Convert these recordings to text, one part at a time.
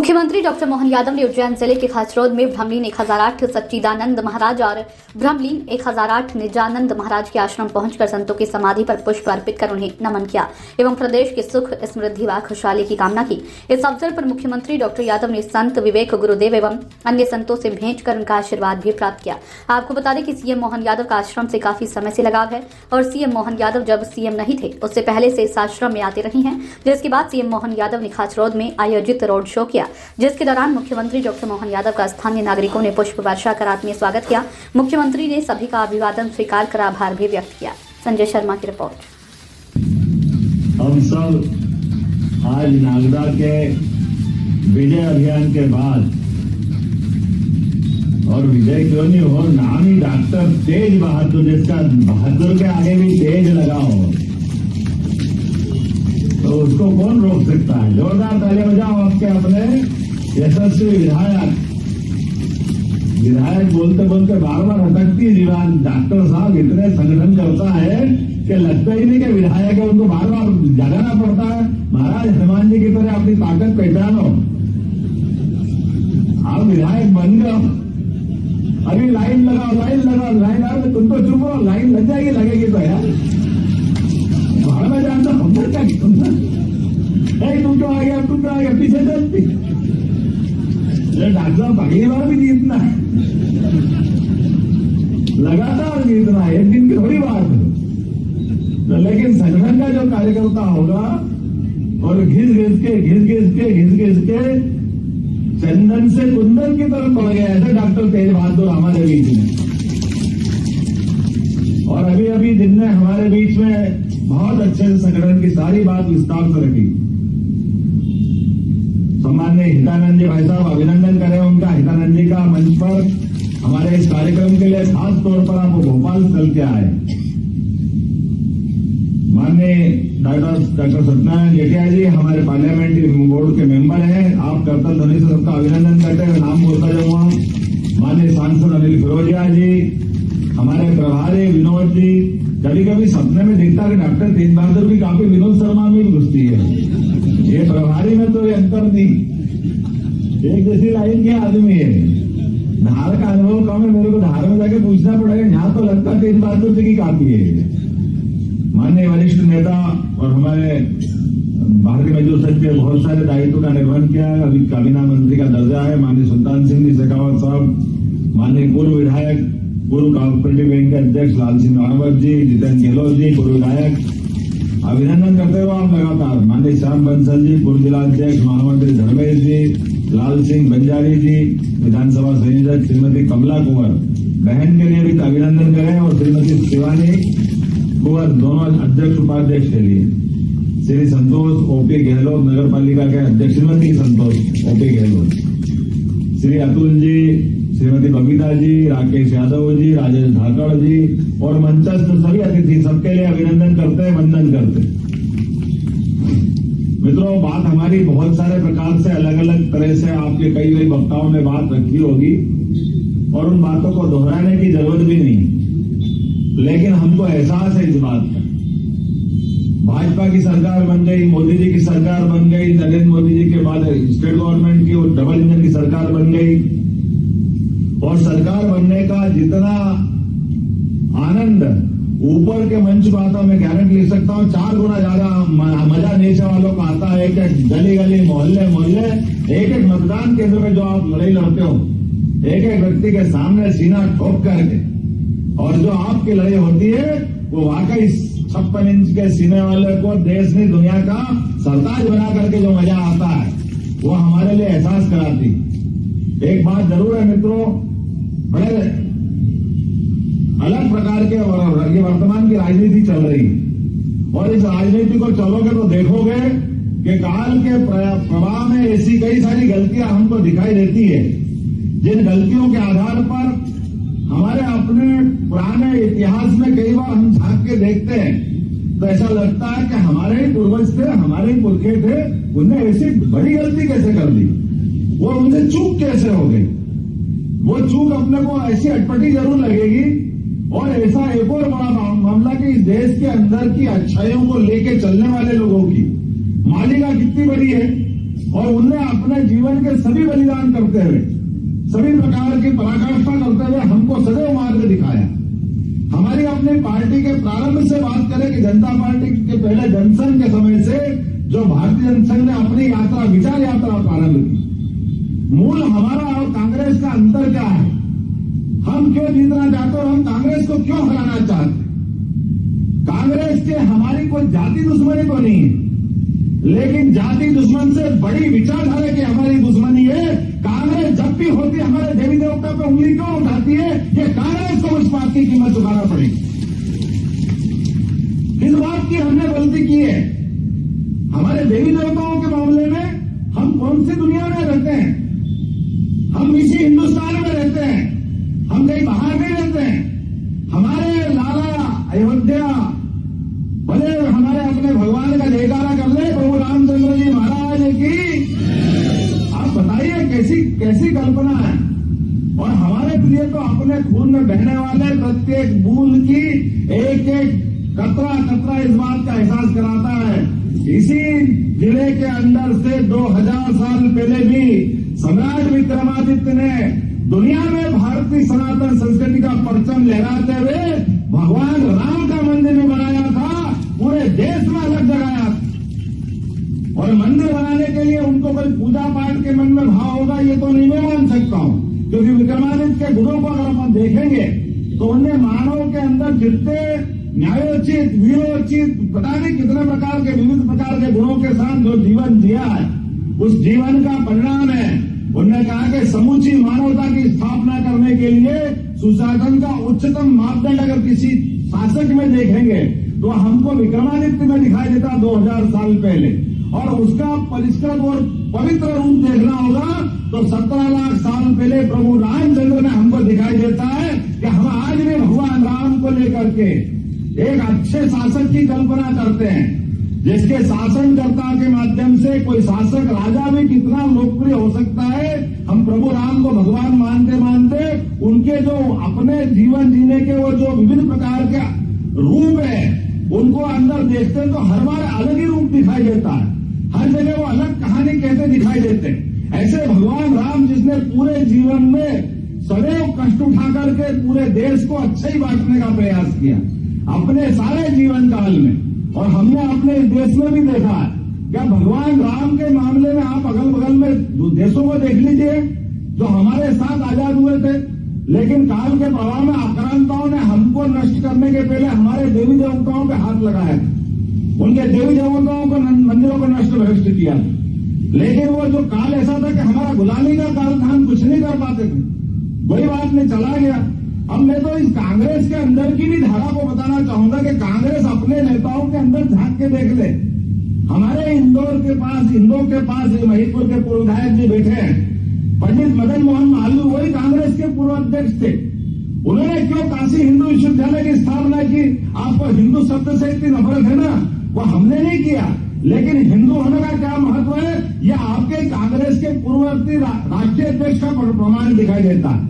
मुख्यमंत्री डॉक्टर मोहन यादव ने उज्जैन जिले के खाचरोद में ब्रह्मलीन 1008 सच्चिदानंद महाराज और ब्रह्मलीन 1008 निजानंद महाराज के आश्रम पहुंचकर संतों की समाधि पर पुष्प अर्पित कर उन्हें नमन किया एवं प्रदेश की सुख समृद्धि व खुशहाली की कामना की। इस अवसर पर मुख्यमंत्री डॉक्टर यादव ने संत विवेक गुरुदेव एवं अन्य संतों से भेंट कर उनका आशीर्वाद भी प्राप्त किया। आपको बता दें कि सीएम मोहन यादव का आश्रम से काफी समय से लगाव है और सीएम मोहन यादव जब सीएम नहीं थे उससे पहले से इस आश्रम में आते रही हैं, जिसके बाद सीएम मोहन यादव ने खाचरोद में आयोजित रोड शो किया, जिसके दौरान मुख्यमंत्री डॉक्टर मोहन यादव का स्थानीय नागरिकों ने पुष्प वर्षा कर आत्मीय स्वागत किया। मुख्यमंत्री ने सभी का अभिवादन स्वीकार कर आभार भी व्यक्त किया। संजय शर्मा की रिपोर्ट। हम सब आज नागदा के विजय अभियान के बाद, और विजय क्यों नहीं हो, नाम ही डॉक्टर तेज बहादुर, जिसका बहादुर के आगे भी तेज लगा हो तो उसको कौन रोक सकता है। जोरदार ताली बजाओ आपके अपने यशस्वी विधायक बोलते बोलते बार बार अटकती है जीवान। डॉक्टर साहब इतने संगठन करता है कि लगता ही नहीं कि विधायक है, उनको बार बार जगाना पड़ता है। महाराज हनुमान जी की तरह अपनी ताकत पहचानो, आप विधायक बन गए। अभी लाइन लगाओ, तुम तो चुप हो, लाइन लग जाएगी, लगेगी तो यार बाहर में जानता हम क्या तुम क्यों आ गया, पीछे चलती। डॉक्टर साहब अगली बार भी जीतना है, लगातार जीतना है, एक दिन की थोड़ी बात है। लेकिन संगठन का जो कार्यकर्ता होगा और घिस घिस के चंदन से कुंदन की तरफ बढ़ गया, ऐसे डॉक्टर तेज बहादुर हमारे बीच में। और अभी जिनने हमारे बीच में बहुत अच्छे से संगठन की सारी बात विस्तार से रखी, सम्माननीय हितानंद जी भाई साहब, अभिनंदन करें उनका। हितानंद जी का मंच पर हमारे इस कार्यक्रम के लिए खास तौर पर आप भोपाल चल के आए। माननीय डॉक्टर सत्यनारायण जेठिया जी हमारे पार्लियामेंट्री बोर्ड के मेंबर हैं, आप कर्तव्य ध्वनि से सबका अभिनंदन करते हैं, नाम बोलता जाऊंगा। माननीय सांसद अनिल फिरोजिया जी, हमारे प्रभारी विनोद जी। कभी कभी सपने में दिखता है कि डॉक्टर तेज बहादुर भी काफी विनोद शर्मा में भी घुसती है। ये प्रभारी में तो अंतर नहीं, एक जैसी लाइन के आदमी है। धार का अनुभव कम है, मेरे को धार में जाके पूछना पड़ेगा, यहाँ तो लगता है तेज बहादुर जी की काफी है। माननीय वरिष्ठ नेता और हमारे भारतीय मजदूर संघ के बहुत सारे दायित्व का निर्वहन किया है, अभी काबीना मंत्री का दर्जा है। माननीय सुल्तान सिंह जी शेखावत साहब, माननीय पूर्व विधायक, पूर्व कोऑपरेटिव बैंक के अध्यक्ष लाल सिंह रावत जी, जितेंद्र गहलोत जी, पूर्व विधायक, अभिनंदन करते हुए आप लगातार। माननीय श्याम बंसल जी, पूर्व जिला अध्यक्ष महामंत्री धर्मेश जी, लाल सिंह बंजारी जी, विधानसभा संयोजक श्रीमती कमला कुंवर, बहन के लिए भी अभिनंदन करें, और श्रीमती शिवानी कुंवर, दोनों अध्यक्ष उपाध्यक्ष के लिए। श्री संतोष ओपी गहलोत, नगर पालिका के अध्यक्ष श्रीमती संतोष ओपी गहलोत, श्री अतुल जी, श्रीमती बबीता जी, राकेश यादव जी, राजेश धाकड़ जी और मंचस्थ सभी अतिथि, सबके लिए अभिनंदन करते हैं, वंदन करते हैं। मित्रों, बात हमारी बहुत सारे प्रकार से अलग अलग तरह से आपके कई वक्ताओं ने बात रखी होगी और उन बातों को दोहराने की जरूरत भी नहीं, लेकिन हमको एहसास है इस बात का। भाजपा की सरकार बन गई, मोदी जी की सरकार बन गई, नरेंद्र मोदी जी के बाद स्टेट गवर्नमेंट की और डबल इंजन की सरकार बन गई, और सरकार बनने का जितना आनंद ऊपर के मंच बातों में गारंटी ले सकता हूं, 4 गुना ज्यादा मजा नीचे वालों को आता है। एक एक गली मोहल्ले एक एक मतदान केंद्र में जो आप लड़ाई लड़ते हो, एक एक व्यक्ति के सामने सीना ठोक करके, और जो आपकी लड़ाई होती है वो वाकई 56 इंच के सीने वाले को देश ने दुनिया का सरताज बना करके जो मजा आता है वो हमारे लिए एहसास कराती। एक बात जरूर है मित्रों, बड़े अलग प्रकार के ये वर्तमान की राजनीति चल रही, और इस राजनीति को चलोगे तो देखोगे कि काल के प्रवाह में ऐसी कई सारी गलतियां हमको दिखाई देती है, जिन गलतियों के आधार पर हमारे अपने पुराने इतिहास में कई बार हम झांक के देखते हैं तो ऐसा लगता है कि हमारे ही पूर्वज थे, हमारे ही पुरखे थे, उन्हें ऐसी बड़ी गलती कैसे कर दी, वो उनसे चूक कैसे हो गई। वो चूक अपने को ऐसी अटपटी जरूर लगेगी, और ऐसा एक और बड़ा मामला कि इस देश के अंदर की अच्छाइयों को लेके चलने वाले लोगों की मालिका कितनी बड़ी है, और उनने अपने जीवन के सभी बलिदान करते हुए, सभी प्रकार की पराकाष्ठा करते हुए हमको सदैव मार्ग दिखाया। हमारी अपनी पार्टी के प्रारंभ से बात करें कि जनता पार्टी के पहले जनसंघ के समय से जो भारतीय जनसंघ ने अपनी यात्रा, विचार यात्रा प्रारंभ की, मूल हमारा और कांग्रेस का अंतर क्या है, हम क्यों जीतना चाहते और हम कांग्रेस को क्यों हराना चाहते। कांग्रेस के हमारी कोई जाति दुश्मनी तो नहीं है, लेकिन जाति दुश्मन से बड़ी विचारधारा की हमारी दुश्मनी है। कांग्रेस जब भी होती है हमारे देवी देवता पर उंगली क्यों उठाती है, ये कांग्रेस को उस बात की कीमत चुकाना पड़ेगी। इस बात की हमने गलती की है। हमारे देवी देवताओं के मामले में हम कौन सी दुनिया में रहते हैं, हम इसी हिंदुस्तान में रहते हैं, हम कहीं बाहर नहीं रहते हैं। हमारे लाला अयोध्या भले हमारे अपने भगवान का जयकारा कर ले, प्रभु रामचंद्र जी महाराज की। आप बताइए कैसी कल्पना है। और हमारे लिए तो अपने खून में बहने वाले प्रत्येक बूंद की एक एक कतरा कतरा इस बात का एहसास कराता है। इसी जिले के अंदर से 2000 साल पहले भी सम्राट विक्रमादित्य ने दुनिया में भारतीय सनातन संस्कृति का परचम लहराते हुए भगवान राम का मंदिर भी बनाया था, पूरे देश में अलग जगाया। और मंदिर बनाने के लिए उनको कोई पूजा पाठ के मन में भाव होगा ये तो नहीं मैं मान सकता हूं, क्योंकि विक्रमादित्य के गुणों को अगर हम देखेंगे तो उन्हें मानव के अंदर जितने न्यायोचित, वीरोचित, पता नहीं कितने प्रकार के विविध प्रकार के गुणों के साथ जो जीवन जिया है, उस जीवन का परिणाम है। उन्होंने कहा कि समूची मानवता की स्थापना करने के लिए सुशासन का उच्चतम मापदंड अगर किसी शासक में देखेंगे तो हमको विक्रमादित्य में दिखाई देता 2000 साल पहले, और उसका परिष्कृत और पवित्र रूप देखना होगा तो 17 लाख साल पहले प्रभु रामचंद्र ने हमको दिखाई देता है कि हम आज भी भगवान राम को लेकर के एक अच्छे शासक की कल्पना करते हैं, जिसके शासनकर्ता के माध्यम से कोई शासक राजा भी कितना लोकप्रिय हो सकता है। हम प्रभु राम को भगवान मानते मानते उनके जो अपने जीवन जीने के वो जो विभिन्न प्रकार के रूप है उनको अंदर देखते हैं तो हर बार अलग ही रूप दिखाई देता है, हर जगह वो अलग कहानी कहते दिखाई देते हैं। ऐसे भगवान राम जिसने पूरे जीवन में सदैव कष्ट उठा करके पूरे देश को अच्छा ही बांटने का प्रयास किया अपने सारे जीवन काल में, और हमने अपने देश में भी देखा है। क्या भगवान राम के मामले में आप अगल बगल में देशों को देख लीजिए जो हमारे साथ आजाद हुए थे, लेकिन काल के प्रभाव में आक्रांताओं ने हमको नष्ट करने के पहले हमारे देवी देवताओं पे हाथ लगाया, उनके देवी देवताओं को मंदिरों को नष्ट भ्रष्ट किया। लेकिन वो जो काल ऐसा था कि हमारा गुलामी का काल था, हम कुछ नहीं कर पाते थे, वही बात में चला गया। अब मैं तो इस कांग्रेस के अंदर की भी धारा को बताना चाहूंगा कि कांग्रेस अपने नेताओं के अंदर झांक के देख ले। हमारे इंदौर के पास महिदपुर के पूर्व विधायक जी बैठे हैं, पंडित मदन मोहन मालवीय, वही कांग्रेस के पूर्व अध्यक्ष थे। उन्होंने क्यों काशी हिंदू विश्वविद्यालय की स्थापना की? आपको हिंदू शब्द से इतनी नफरत है ना, वो हमने नहीं किया, लेकिन हिंदू होने का क्या महत्व है ये आपके कांग्रेस के पूर्ववर्ती राष्ट्रीय अध्यक्ष का प्रमाण दिखाई देता है।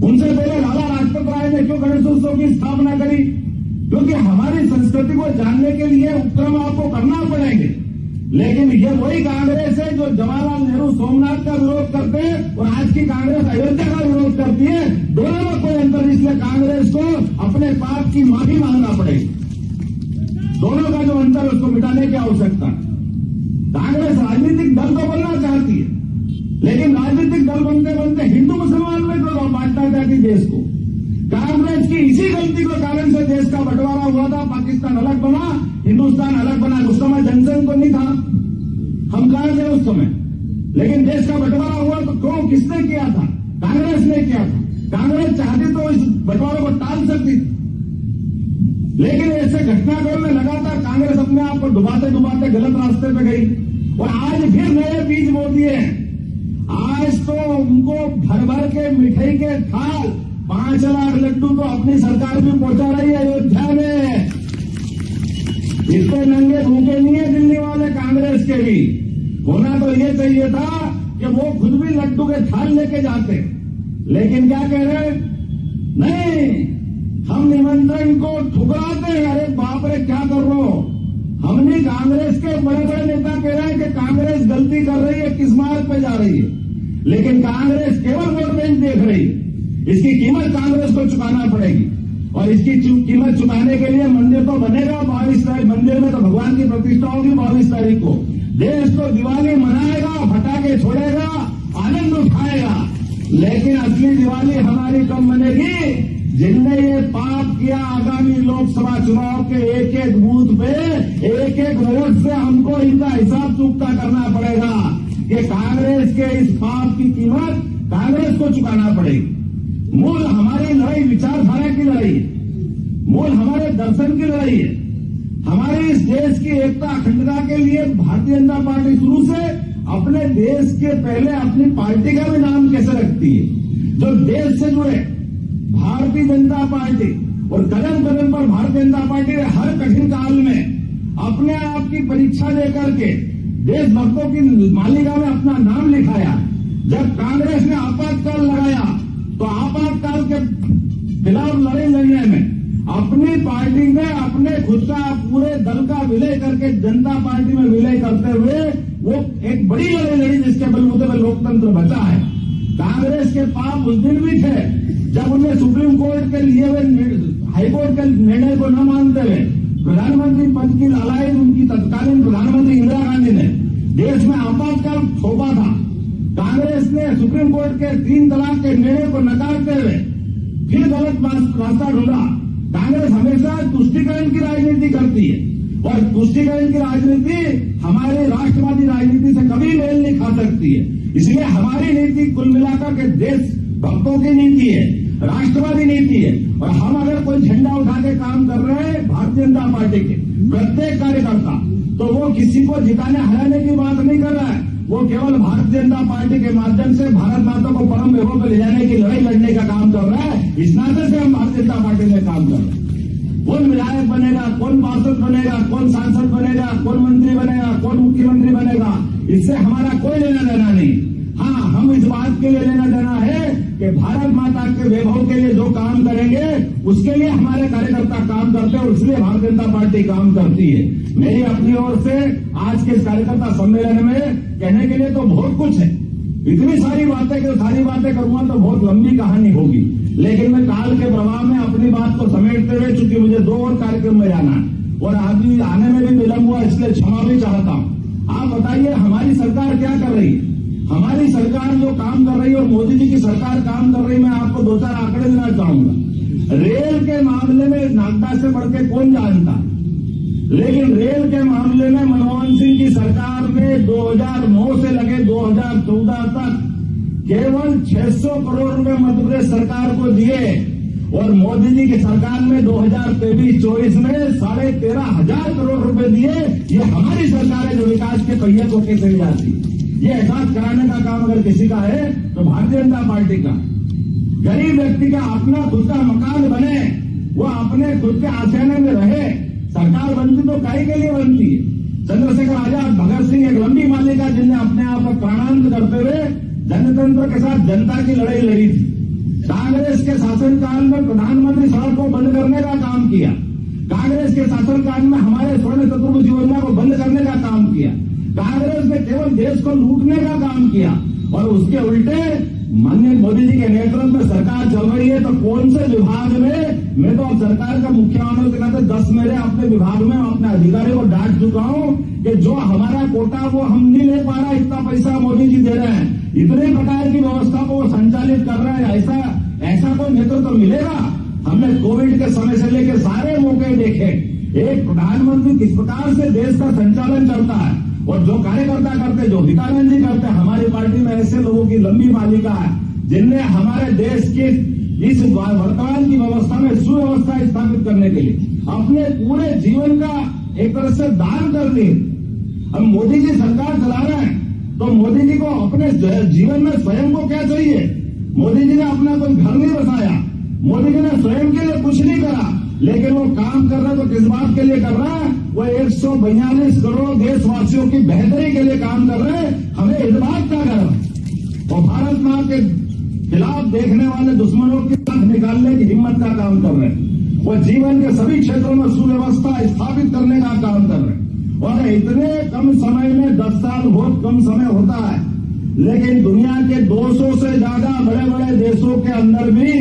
उनसे पहले लाला लाजपत राय ने क्यों गणेशोत्सव की स्थापना करी? क्योंकि हमारी संस्कृति को जानने के लिए उपक्रम आपको करना पड़ेंगे। लेकिन ये वही कांग्रेस है जो जवाहरलाल नेहरू सोमनाथ का विरोध करते हैं और आज की कांग्रेस अयोध्या का विरोध करती है। दोनों में कोई अंतर, इसलिए कांग्रेस को अपने पाप की माफी मांगना पड़ेगी। दोनों का जो अंतर है उसको मिटाने की आवश्यकता है। कांग्रेस राजनीतिक दल तो बनना चाहती है, लेकिन राजनीतिक दल बनते बनते हिंदू मुसलमान में तो बांटना चाहती देश को। कांग्रेस की इसी गलती के कारण से देश का बंटवारा हुआ था, पाकिस्तान अलग बना, हिंदुस्तान अलग बना। उस समय जनसंघ तो नहीं था, हम कहां थे उस समय, लेकिन देश का बंटवारा हुआ तो क्यों, किसने किया था? कांग्रेस ने किया था। कांग्रेस चाहती तो इस बंटवारे को टाल सकती थी, लेकिन ऐसे घटनाक्रम में लगातार कांग्रेस अपने आप को डुबाते डुबाते गलत रास्ते पे गई और आज फिर नए बीज बो दिए। आज तो उनको भर भर के मिठाई के थाल 5 लाख लड्डू तो अपनी सरकार भी पहुंचा रही है अयोध्या में। इतने नंगे भूखे नहीं है दिल्ली वाले कांग्रेस के भी। होना तो ये चाहिए था कि वो खुद भी लड्डू के थाल लेके जाते, लेकिन क्या कह रहे? नहीं, हम निमंत्रण को ठुकराते हैं। अरे बाप रे, क्या कर रहे हो? हमने कांग्रेस के बड़े बड़े नेता कह रहे हैं कि कांग्रेस गलती कर रही है, किस मार्ग पे जा रही है, लेकिन कांग्रेस केवल वोट बैंक देख रही है। इसकी कीमत कांग्रेस को चुकाना पड़ेगी और इसकी कीमत चुकाने के लिए मंदिर तो बनेगा 22 तारीख, मंदिर में तो भगवान की प्रतिष्ठा होगी 22 तारीख को। देश तो दिवाली मनाएगा, फटाके छोड़ेगा, आनंद उठाएगा, लेकिन असली दिवाली हमारी कब मनेगी? जिनने ये पाप किया, आगामी लोकसभा चुनाव के एक एक बूथ पे एक एक वोट से हमको इनका हिसाब चुकता करना पड़ेगा कि कांग्रेस के इस पाप की कीमत कांग्रेस को चुकाना पड़ेगी। मूल हमारी लड़ाई विचारधारा की लड़ाई है, मूल हमारे दर्शन की लड़ाई है। हमारे इस देश की एकता अखंडता के लिए भारतीय जनता पार्टी शुरू से अपने देश के पहले अपनी पार्टी का भी नाम कैसे रखती है, जो देश से जुड़े भारतीय जनता पार्टी, और कदम कदम पर भारतीय जनता पार्टी ने हर कठिन काल में अपने आप की परीक्षा देकर के देशभक्तों की मालिका में अपना नाम लिखाया। जब कांग्रेस ने आपातकाल लगाया तो आपातकाल के खिलाफ लड़ाई लड़ने में अपनी पार्टी ने अपने खुद का पूरे दल का विलय करके जनता पार्टी में विलय करते हुए वो एक बड़ी लड़ाई लड़ी जिसके बलबूते पर लोकतंत्र बचा है। कांग्रेस के पाप उस दिन भी थे जब उन्हें सुप्रीम कोर्ट के लिए हाईकोर्ट के निर्णय को न मानते हुए प्रधानमंत्री पद की लालच उनकी तत्कालीन प्रधानमंत्री इंदिरा गांधी ने देश में आपातकाल थोपा था। कांग्रेस ने सुप्रीम कोर्ट के 3 तलाक के निर्णय को नकारते हुए फिर गलत रास्ता ढूंढा। कांग्रेस हमेशा तुष्टीकरण की राजनीति करती है और तुष्टीकरण की राजनीति हमारे राष्ट्रवादी राजनीति से कभी मेल नहीं खा सकती है। इसलिए हमारी नीति कुल मिलाकर के देश भक्तों की नीति है, राष्ट्रवादी नीति है। और हम अगर कोई झंडा उठा के काम कर रहे हैं भारतीय जनता पार्टी के प्रत्येक कार्यकर्ता, तो वो किसी को जिताने हराने की बात नहीं कर रहा है, वो केवल भारतीय जनता पार्टी के माध्यम से भारत माता को परम वैभव पर ले जाने की लड़ाई लड़ने का काम कर रहा है। इस नाते से हम भारतीय जनता पार्टी में काम कर रहे हैं। कौन विधायक बनेगा, कौन पार्षद बनेगा, कौन सांसद बनेगा, कौन मंत्री बनेगा, कौन मुख्यमंत्री बनेगा, इससे हमारा कोई लेना देना नहीं। हाँ, हम इस बात के लिए लेना देना है कि भारत माता के वैभव के लिए जो काम करेंगे उसके लिए हमारे कार्यकर्ता काम करते हैं और इसलिए भारतीय जनता पार्टी काम करती है। मेरी अपनी ओर से आज के इस कार्यकर्ता सम्मेलन में कहने के लिए तो बहुत कुछ है, इतनी सारी बातें करूंगा तो बहुत लंबी कहानी होगी, लेकिन मैं काल के प्रभाव में अपनी बात को समेटते हुए, चूंकि मुझे 2 और कार्यक्रम में जाना है और अभी आने में भी विलंब हुआ, इसलिए क्षमा भी चाहता हूं। आप बताइए हमारी सरकार क्या कर रही है? हमारी सरकार जो काम कर रही है और मोदी जी की सरकार काम कर रही है, मैं आपको 2-4 आंकड़े देना चाहूंगा। रेल के मामले में नागदा से बढ़ के कौन जानता, लेकिन रेल के मामले में मनमोहन सिंह की सरकार ने 2009 से लगे 2014 तक केवल 600 करोड़ रुपए मध्य प्रदेश सरकार को दिए और मोदी जी की सरकार में 2023-24 में 13,500 करोड़ रुपए दिए। ये हमारी सरकार है जो विकास के पहिए को कैसे ले जाती है। ये एहसास कराने का काम अगर किसी का है तो भारतीय जनता पार्टी का। गरीब व्यक्ति का अपना खुद का मकान बने, वो अपने खुद के आशियाने में रहे। सरकार बनती तो काहे के लिए बनती है? चंद्रशेखर आजाद, भगत सिंह एक लंबी मालिका जिनने अपने आप को प्राणांत करते हुए जनतंत्र के साथ जनता की लड़ाई लड़ी थी। कांग्रेस के शासनकाल में प्रधानमंत्री सड़क को बंद करने का काम किया। कांग्रेस के शासनकाल में हमारे स्वर्ण चतुर्भुज योजना को बंद करने का काम किया। कांग्रेस ने केवल देश को लूटने का काम किया और उसके उल्टे माननीय मोदी जी के नेतृत्व में सरकार चल रही है। तो कौन से विभाग में, मैं तो अब सरकार का मुख्य मानव के नाते 10 मेरे अपने विभाग में अपने अधिकारी को डांट चुका हूं कि जो हमारा कोटा वो हम नहीं ले पा रहा, इतना पैसा मोदी जी दे रहे हैं, इतने प्रकार की व्यवस्था को वो संचालित कर रहे हैं। ऐसा कोई नेतृत्व तो मिलेगा? हमने कोविड के समय से लेकर सारे मौके देखे, एक प्रधानमंत्री किस प्रकार से देश का संचालन करता है और जो कार्यकर्ता करते, जो हितानंद जी करते, हमारी पार्टी में ऐसे लोगों की लंबी मालिका है जिनने हमारे देश की इस वर्तमान की व्यवस्था में सुव्यवस्था स्थापित करने के लिए अपने पूरे जीवन का एक तरह से दान कर दिए। अब मोदी जी सरकार चला रहे हैं तो मोदी जी को अपने जीवन में स्वयं को क्या चाहिए? मोदी जी ने अपना कोई घर नहीं बसाया, मोदी जी ने स्वयं के लिए कुछ नहीं करा, लेकिन वो काम कर रहा है तो किस बात के लिए कर रहा है? वो 142 करोड़ देशवासियों की बेहतरी के लिए काम कर रहे हैं। हमें इस बात का गर्व है और भारत मां के खिलाफ देखने वाले दुश्मनों की आंख निकालने की हिम्मत का काम कर रहे हैं। वो जीवन के सभी क्षेत्रों में सुव्यवस्था स्थापित करने का काम कर रहे हैं। और इतने कम समय में 10 साल बहुत कम समय होता है, लेकिन दुनिया के 200 से ज्यादा बड़े बड़े देशों के अंदर भी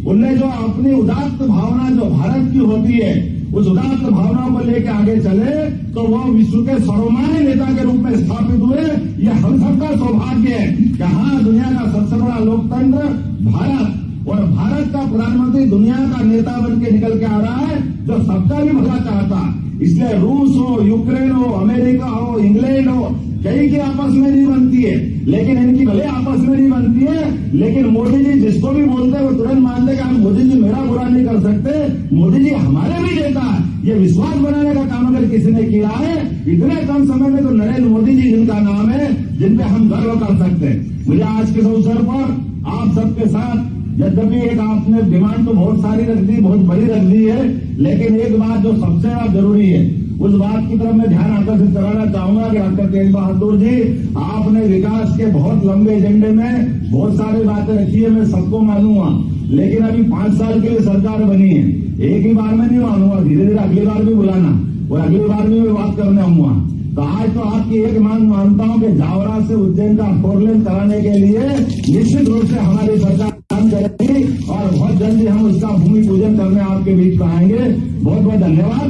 उनने जो अपनी उदात्त भावना जो भारत की होती है, उस उदात्त भावना को लेकर आगे चले तो वो विश्व के सर्वमान्य नेता के रूप में स्थापित हुए। ये हम सबका सौभाग्य है कि हाँ, दुनिया का सबसे बड़ा लोकतंत्र भारत, और भारत का प्रधानमंत्री दुनिया का नेता बन के निकल के आ रहा है जो सबका भी भला चाहता। इसलिए रूस हो, यूक्रेन हो, अमेरिका हो, इंग्लैंड हो, कई की आपस में नहीं बनती है, लेकिन इनकी भले आपस में नहीं बनती है, लेकिन मोदी जी जिसको भी बोलते हैं वो तुरंत मानते कि हम मोदी जी मेरा बुरा नहीं कर सकते, मोदी जी हमारे भी देता है। ये विश्वास बनाने का काम अगर किसी ने किया है इतने कम समय में, तो नरेंद्र मोदी जी जिनका नाम है, जिन पे हम गर्व कर सकते हैं। मुझे आज के अवसर पर आप सबके साथ, यद्यपि एक आपने डिमांड तो बहुत सारी रख दी, बहुत बड़ी रख दी है, लेकिन एक बात जो सबसे ज्यादा जरूरी है उस बात की तरफ मैं ध्यान आकर्षित कराना चाहूंगा कि डॉक्टर तेज बहादुर जी, आपने विकास के बहुत लंबे एजेंडे में बहुत सारी बातें रखी है, मैं सबको मानूंगा, लेकिन अभी 5 साल के लिए सरकार बनी है, एक ही बार में नहीं मानूंगा, धीरे धीरे अगली बार भी बुलाना और अगली बार भी मैं बात करने आऊंगा। तो आज तो आपकी एक मांग मानता हूं कि जावरा से उज्जैन का 4 लेन कराने के लिए निश्चित रूप से हमारी सरकार काम करेगी और बहुत जल्दी हम उसका भूमि पूजन करने आपके बीच में आएंगे। बहुत बहुत धन्यवाद।